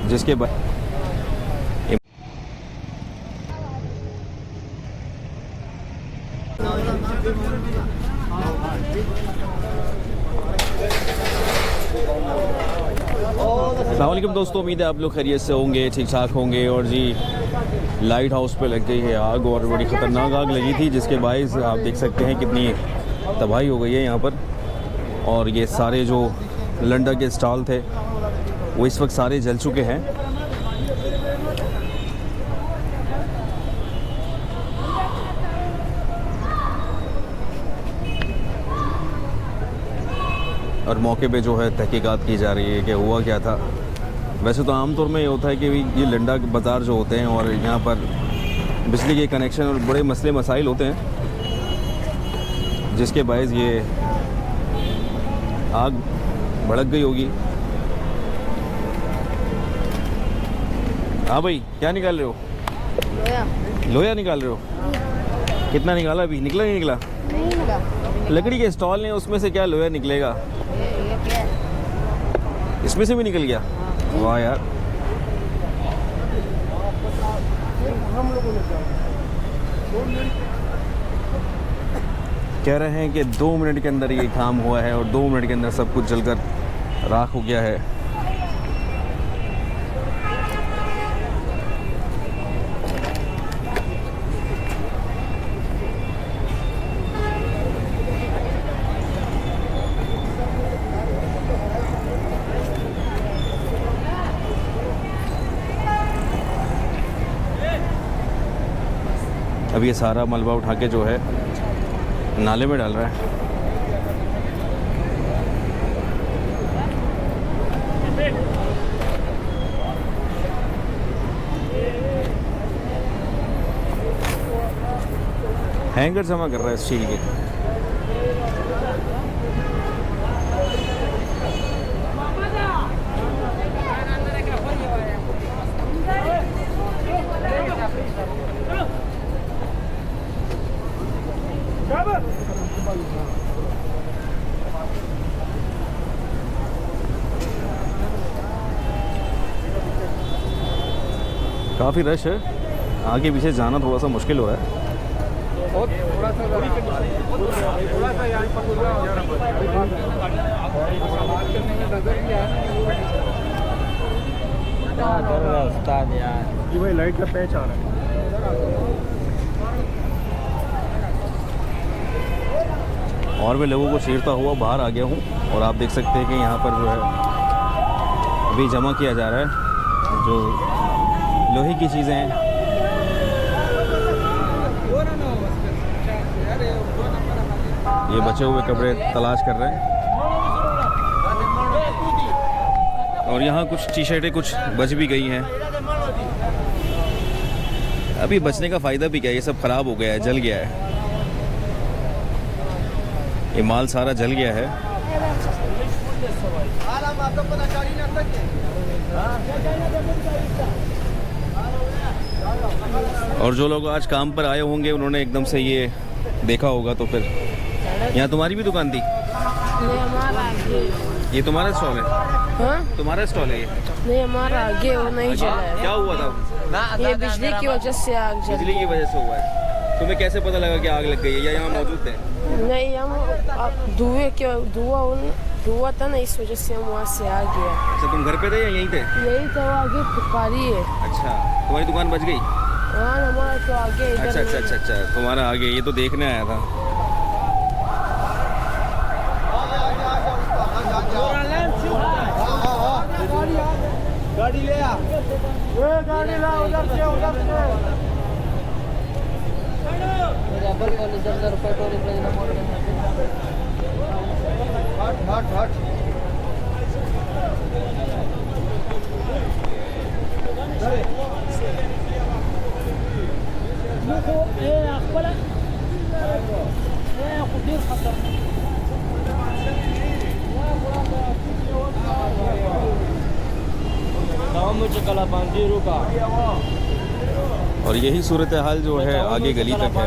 जिसके बाद अस्सलामुअलैकुम दोस्तों, उम्मीद है आप लोग खैरियत से होंगे, ठीक ठाक होंगे। और जी लाइट हाउस पे लग गई है आग और बड़ी ख़तरनाक आग लगी थी, जिसके बायस आप देख सकते हैं कितनी तबाही हो गई है यहाँ पर। और ये सारे जो लंडा के स्टॉल थे वो इस वक्त सारे जल चुके हैं। और मौके पे जो है तहकीकात की जा रही है कि हुआ क्या था। वैसे तो आमतौर में ये होता है कि ये लंडा बाज़ार जो होते हैं और यहाँ पर बिजली के कनेक्शन और बड़े मसले मसाइल होते हैं, जिसके बायस ये आग भड़क गई होगी। हाँ भाई, क्या निकाल रहे हो? लोया निकाल रहे हो? कितना निकाला? अभी निकला नहीं निकला? नहीं निकला। लकड़ी के स्टॉल ने, उसमें से क्या लोया निकलेगा? ये क्या है? इसमें से भी निकल गया? वाह यार। कह रहे हैं कि 2 मिनट के अंदर ये काम हुआ है और 2 मिनट के अंदर सब कुछ जलकर राख हो गया है। अब ये सारा मलबा उठा के जो है नाले में डाल रहा है। हैंगर जमा कर रहा है स्टील के। काफ़ी रश है, आगे पीछे जाना थोड़ा सा मुश्किल हो रहा है। ये भाई लाइट का पैच आ रहा है। और मैं लोगों को चीरता हुआ बाहर आ गया हूँ और आप देख सकते हैं कि यहाँ पर जो है अभी जमा किया जा रहा है जो लोहे की चीज़ें हैं। ये बचे हुए कपड़े तलाश कर रहे हैं और यहाँ कुछ टी शर्टें कुछ बच भी गई हैं। अभी बचने का फ़ायदा भी क्या है, ये सब ख़राब हो गया है, जल गया है, ये माल सारा जल गया है। और जो लोग आज काम पर आए होंगे उन्होंने एकदम से ये देखा होगा, तो फिर यहाँ तुम्हारी भी दुकान थी? ये तुम्हारा स्टॉल है? हाँ? तुम्हारा स्टॉल है ये? नहीं, हमारा आगे वो नहीं जला है। क्या हुआ था? ये बिजली की वजह से आग जली। बिजली की वजह से हुआ है। तुम्हें कैसे पता लगा कि आग लग गई है या यहाँ मौजूद थे? नहीं, हम धुआं था ना, इस वजह से हम वहाँ से आ गया। अच्छा, तुम घर पे थे या यहीं थे? यही तो आगे पुकारी है। अच्छा, तुम्हारी दुकान बच गई? हाँ, हमारा तो आगे इधर। अच्छा अच्छा अच्छा अच्छा, तुम्हारा आगे, ये तो देखने आया था। गाड़ी ले आ, गाड़ी ला उधर से हट। और यही सूरत हाल जो है आगे गली तक है।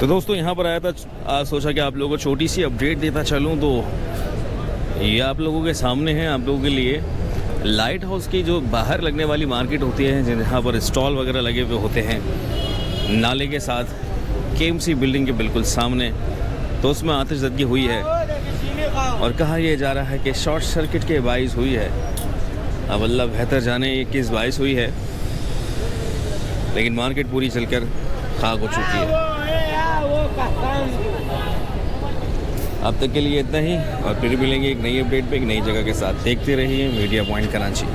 तो दोस्तों यहाँ पर आया था, आज सोचा कि आप लोगों को छोटी सी अपडेट देता चलूँ। तो ये आप लोगों के सामने है, आप लोगों के लिए लाइट हाउस की जो बाहर लगने वाली मार्केट होती है, जहाँ पर स्टॉल वगैरह लगे हुए होते हैं नाले के साथ, KMC बिल्डिंग के बिल्कुल सामने। तो उसमें आतिशज़दगी हुई है और कहा यह जा रहा है कि शॉर्ट सर्किट के बाइस हुई है। अब अल्लाह बेहतर जाने ये किस बाइस हुई है, लेकिन मार्केट पूरी चलकर खाक हो चुकी है। अब तक के लिए इतना ही, और फिर मिलेंगे एक नई अपडेट पे एक नई जगह के साथ। देखते रहिए मीडिया पॉइंट कराची।